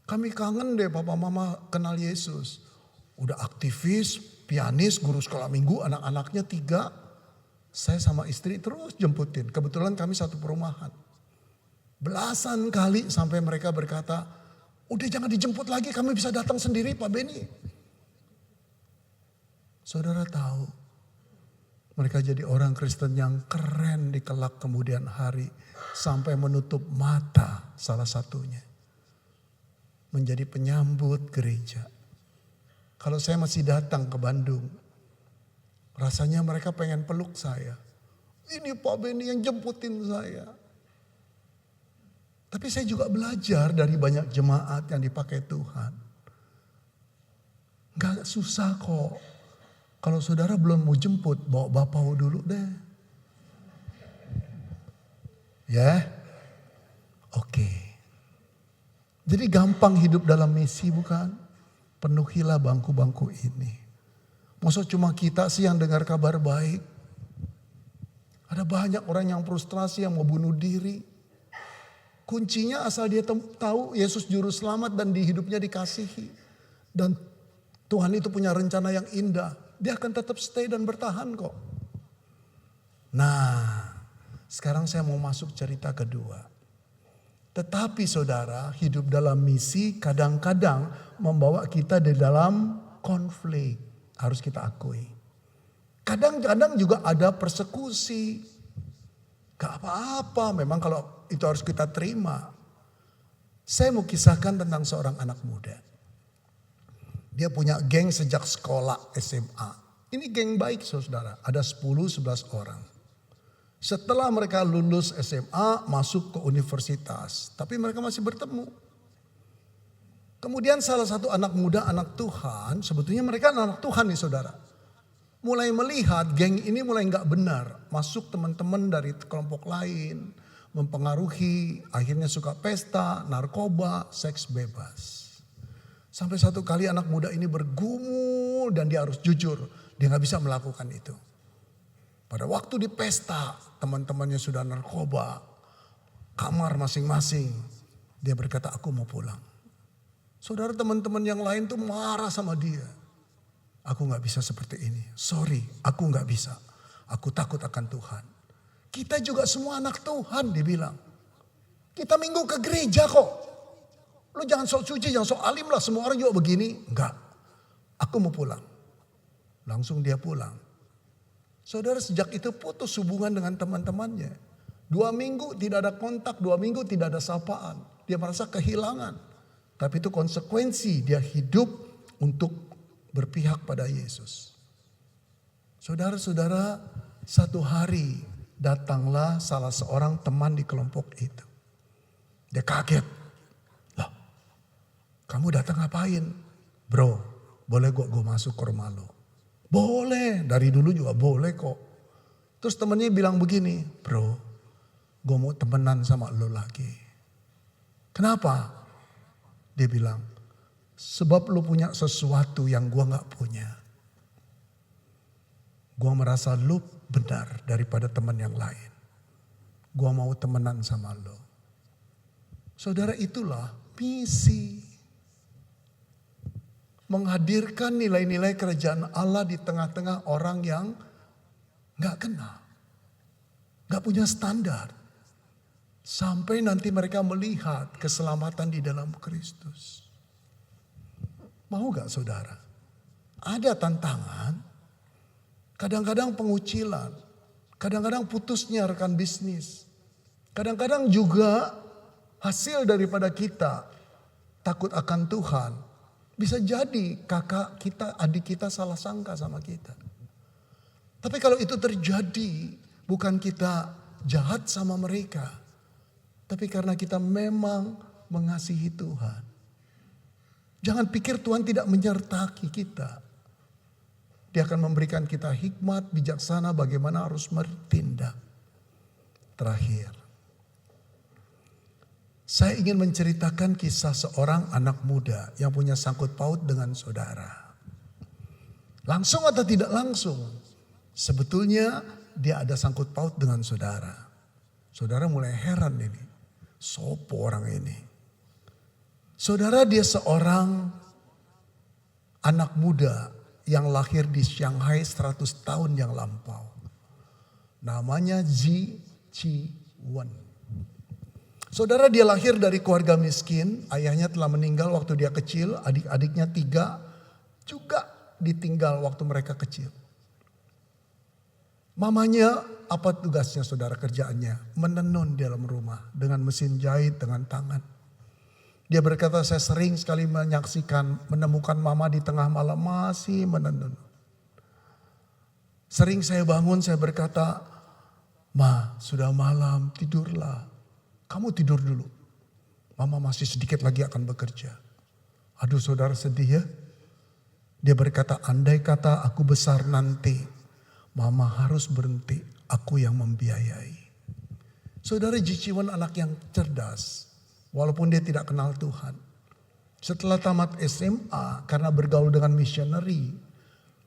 Kami kangen deh papa mama kenal Yesus. Udah aktivis, pianis, guru sekolah minggu, anak-anaknya 3. Saya sama istri terus jemputin. Kebetulan kami satu perumahan. Belasan kali sampai mereka berkata, udah jangan dijemput lagi, kami bisa datang sendiri Pak Benny. Saudara tahu, mereka jadi orang Kristen yang keren di kelak kemudian hari. Sampai menutup mata salah satunya. Menjadi penyambut gereja. Kalau saya masih datang ke Bandung, rasanya mereka pengen peluk saya. Ini Pak Benny yang jemputin saya. Tapi saya juga belajar dari banyak jemaat yang dipakai Tuhan. Gak susah kok. Kalau saudara belum mau jemput, bawa bapak dulu deh. Ya, oke. Jadi gampang hidup dalam misi bukan? Penuhilah bangku-bangku ini. Maksud cuma kita sih yang dengar kabar baik. Ada banyak orang yang frustrasi, yang mau bunuh diri. Kuncinya asal dia tahu Yesus juru selamat dan di hidupnya dikasihi. Dan Tuhan itu punya rencana yang indah. Dia akan tetap stay dan bertahan kok. Nah, sekarang saya mau masuk cerita kedua. Tetapi saudara, hidup dalam misi kadang-kadang membawa kita di dalam konflik. Harus kita akui. Kadang-kadang juga ada persekusi. Gak apa-apa, memang kalau itu harus kita terima. Saya mau kisahkan tentang seorang anak muda. Dia punya geng sejak sekolah SMA. Ini geng baik saudara, ada 10-11 orang. Setelah mereka lulus SMA, masuk ke universitas. Tapi mereka masih bertemu. Kemudian salah satu anak muda, anak Tuhan, sebetulnya mereka anak Tuhan nih saudara. Mulai melihat geng ini mulai gak benar. Masuk teman-teman dari kelompok lain, mempengaruhi, akhirnya suka pesta, narkoba, seks bebas. Sampai satu kali anak muda ini bergumul dan dia harus jujur. Dia gak bisa melakukan itu. Pada waktu di pesta, teman-temannya sudah narkoba, kamar masing-masing. Dia berkata, aku mau pulang. Saudara, teman-teman yang lain tuh marah sama dia. Aku gak bisa seperti ini. Sorry, aku gak bisa. Aku takut akan Tuhan. Kita juga semua anak Tuhan, dia bilang. Kita minggu ke gereja kok. Lu jangan sok suci, jangan sok alim lah. Semua orang juga begini. Enggak, aku mau pulang. Langsung dia pulang. Saudara, sejak itu putus hubungan dengan teman-temannya. 2 minggu tidak ada kontak, 2 minggu tidak ada sapaan. Dia merasa kehilangan. Tapi itu konsekuensi dia hidup untuk berpihak pada Yesus. Saudara-saudara, satu hari datanglah salah seorang teman di kelompok itu. Dia kaget. Loh, kamu datang ngapain? Bro, boleh gue masuk ke rumah lo? Boleh, dari dulu juga boleh kok. Terus temennya bilang begini, bro, gue mau temenan sama lo lagi. Kenapa? Dia bilang, sebab lo punya sesuatu yang gue gak punya. Gue merasa lo benar daripada teman yang lain. Gue mau temenan sama lo. Saudara, itulah misi. Menghadirkan nilai-nilai kerajaan Allah di tengah-tengah orang yang gak kenal. Gak punya standar. Sampai nanti mereka melihat keselamatan di dalam Kristus. Mau gak saudara? Ada tantangan. Kadang-kadang pengucilan. Kadang-kadang putusnya rekan bisnis. Kadang-kadang juga hasil daripada kita takut akan Tuhan. Bisa jadi kakak kita, adik kita salah sangka sama kita. Tapi kalau itu terjadi, bukan kita jahat sama mereka. Tapi karena kita memang mengasihi Tuhan. Jangan pikir Tuhan tidak menyertai kita. Dia akan memberikan kita hikmat, bijaksana bagaimana harus bertindak. Terakhir. Saya ingin menceritakan kisah seorang anak muda yang punya sangkut paut dengan saudara. Langsung atau tidak langsung, sebetulnya dia ada sangkut paut dengan saudara. Saudara mulai heran ini, sopo orang ini. Saudara, dia seorang anak muda yang lahir di Shanghai 100 tahun yang lampau. Namanya Ji Chi-wen. Saudara, dia lahir dari keluarga miskin, ayahnya telah meninggal waktu dia kecil, adik-adiknya 3 juga ditinggal waktu mereka kecil. Mamanya, apa tugasnya saudara, kerjaannya? Menenun di dalam rumah dengan mesin jahit, dengan tangan. Dia berkata, saya sering sekali menyaksikan, menemukan mama di tengah malam masih menenun. Sering saya bangun, saya berkata, Ma, sudah malam, tidurlah. Kamu tidur dulu. Mama masih sedikit lagi akan bekerja. Aduh saudara sedih ya. Dia berkata, andai kata aku besar nanti, mama harus berhenti, aku yang membiayai. Saudara, Ji Chi-won anak yang cerdas, walaupun dia tidak kenal Tuhan. Setelah tamat SMA, karena bergaul dengan missionary,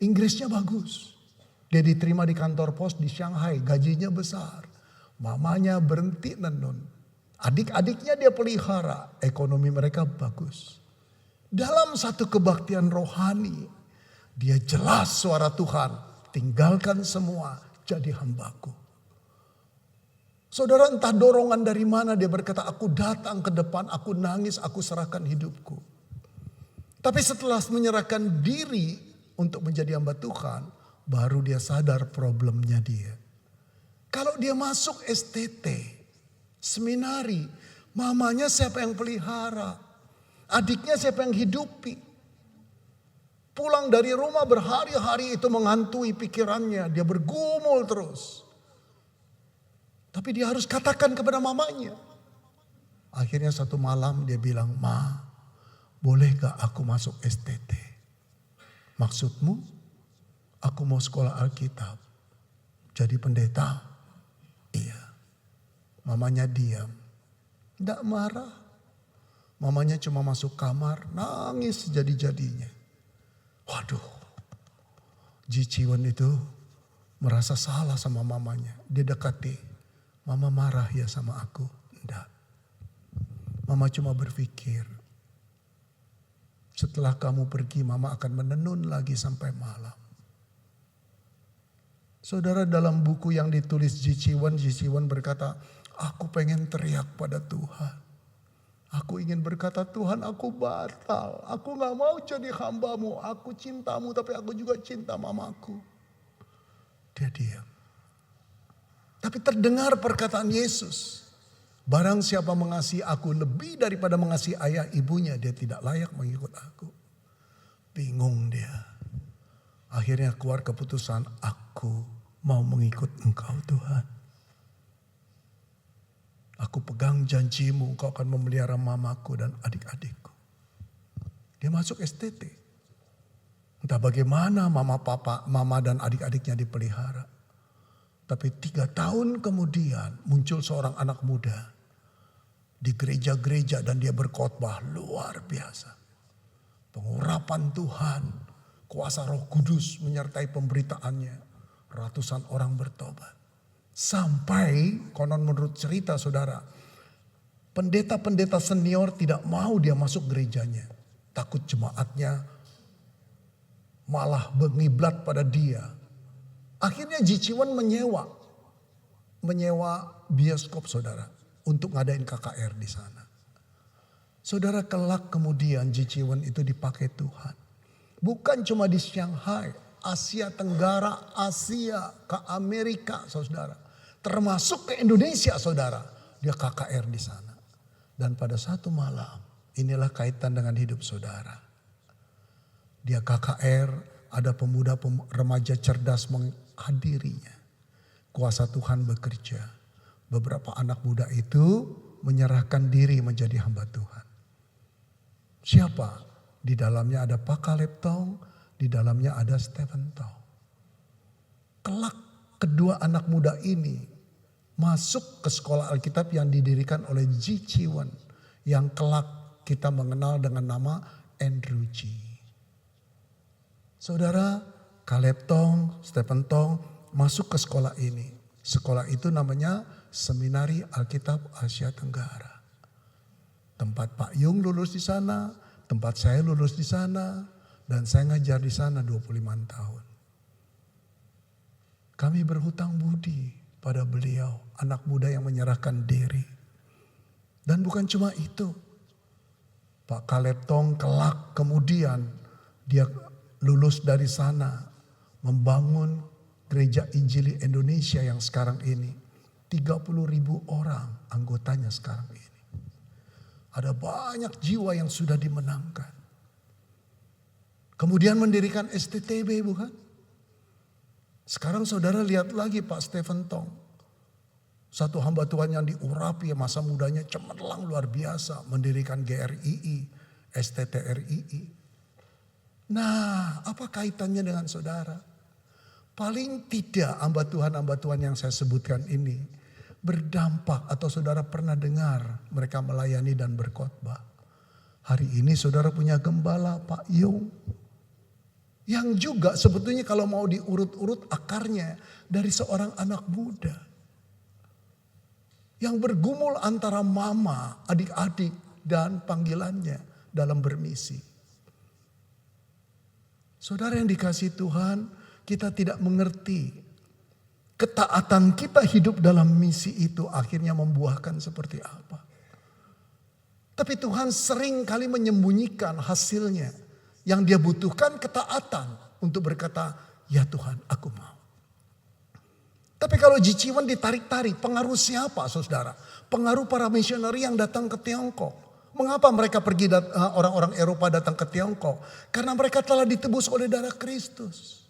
Inggrisnya bagus. Dia diterima di kantor pos di Shanghai, gajinya besar. Mamanya berhenti nenun. Adik-adiknya dia pelihara, ekonomi mereka bagus. Dalam satu kebaktian rohani, dia jelas suara Tuhan, tinggalkan semua, jadi hambaku. Saudara, entah dorongan dari mana dia berkata, aku datang ke depan, aku nangis, aku serahkan hidupku. Tapi setelah menyerahkan diri untuk menjadi hamba Tuhan, baru dia sadar problemnya dia. Kalau dia masuk STT, seminari, mamanya siapa yang pelihara? Adiknya siapa yang hidupi? Pulang dari rumah berhari-hari itu menghantui pikirannya. Dia bergumul terus. Tapi dia harus katakan kepada mamanya. Akhirnya satu malam dia bilang, Ma, boleh gak aku masuk STT? Maksudmu? Aku mau sekolah Alkitab. Jadi pendeta? Iya. Mamanya diam. Tidak marah. Mamanya cuma masuk kamar, nangis jadi-jadinya. Waduh, Ji Chi-won itu merasa salah sama mamanya. Dia dekati, mama marah ya sama aku. Enggak. Mama cuma berpikir, setelah kamu pergi mama akan menenun lagi sampai malam. Saudara, dalam buku yang ditulis Ji Chi-won berkata, aku pengen teriak pada Tuhan. Aku ingin berkata, Tuhan aku batal. Aku gak mau jadi hambamu. Aku cintamu tapi aku juga cinta mamaku. Dia diam. Tapi terdengar perkataan Yesus. Barang siapa mengasihi aku lebih daripada mengasihi ayah ibunya, dia tidak layak mengikut aku. Bingung dia. Akhirnya keluar keputusan, aku mau mengikut engkau Tuhan. Aku pegang janjimu, engkau akan memelihara mamaku dan adik-adikku. Dia masuk STT. Entah bagaimana mama dan adik-adiknya dipelihara. Tapi 3 tahun kemudian muncul seorang anak muda. Di gereja-gereja dan dia berkhotbah luar biasa. Pengurapan Tuhan, kuasa Roh Kudus menyertai pemberitaannya. Ratusan orang bertobat. Sampai konon menurut cerita saudara, pendeta-pendeta senior tidak mau dia masuk gerejanya. Takut jemaatnya malah mengiblat pada dia. Akhirnya Ji Chi-won menyewa bioskop saudara untuk ngadain KKR di sana. Saudara, kelak kemudian Ji Chi-won itu dipakai Tuhan. Bukan cuma di Shanghai, Asia Tenggara, Asia, ke Amerika saudara. Termasuk ke Indonesia saudara. Dia KKR di sana. Dan pada satu malam, inilah kaitan dengan hidup saudara. Dia KKR, ada pemuda remaja cerdas menghadirinya. Kuasa Tuhan bekerja. Beberapa anak muda itu menyerahkan diri menjadi hamba Tuhan. Siapa? Di dalamnya ada Pak Caleb Tong, di dalamnya ada Stephen Tong. Kelak kedua anak muda ini masuk ke sekolah Alkitab yang didirikan oleh Ji Chi-won, yang kelak kita mengenal dengan nama Andrew G. Saudara, Caleb Tong, Stephen Tong masuk ke sekolah ini. Sekolah itu namanya Seminari Alkitab Asia Tenggara. Tempat Pak Yung lulus di sana, tempat saya lulus di sana, dan saya ngajar di sana 25 tahun. Kami berhutang budi pada beliau, anak muda yang menyerahkan diri. Dan bukan cuma itu. Pak Caleb Tong kelak kemudian dia lulus dari sana, membangun Gereja Injili Indonesia yang sekarang ini. 30.000 orang anggotanya sekarang ini. Ada banyak jiwa yang sudah dimenangkan. Kemudian mendirikan STTB bukan? Sekarang saudara lihat lagi Pak Stephen Tong. Satu hamba Tuhan yang diurapi masa mudanya cemerlang luar biasa. Mendirikan GRII, STTRII. Nah, apa kaitannya dengan saudara? Paling tidak hamba Tuhan yang saya sebutkan ini berdampak atau saudara pernah dengar mereka melayani dan berkhotbah. Hari ini saudara punya gembala Pak Yung. Yang juga sebetulnya kalau mau diurut-urut akarnya dari seorang anak muda. Yang bergumul antara mama, adik-adik dan panggilannya dalam bermisi. Saudara yang dikasihi Tuhan, kita tidak mengerti ketaatan kita hidup dalam misi itu akhirnya membuahkan seperti apa. Tapi Tuhan sering kali menyembunyikan hasilnya. Yang dia butuhkan ketaatan untuk berkata, ya Tuhan aku mau. Tapi kalau Jichiwan ditarik-tarik, pengaruh siapa saudara? Pengaruh para misioneri yang datang ke Tiongkok. Mengapa mereka pergi orang-orang Eropa datang ke Tiongkok? Karena mereka telah ditebus oleh darah Kristus.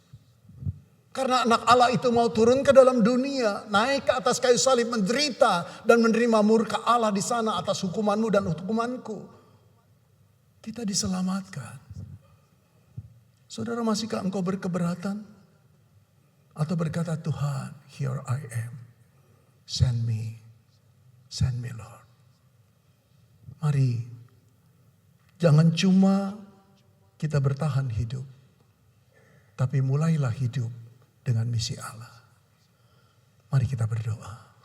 Karena anak Allah itu mau turun ke dalam dunia, naik ke atas kayu salib, menderita dan menerima murka Allah di sana atas hukumanmu dan hukumanku. Kita diselamatkan. Saudara, masihkah engkau berkeberatan? Atau berkata, Tuhan, here I am. Send me Lord. Mari, jangan cuma kita bertahan hidup. Tapi mulailah hidup dengan misi Allah. Mari kita berdoa.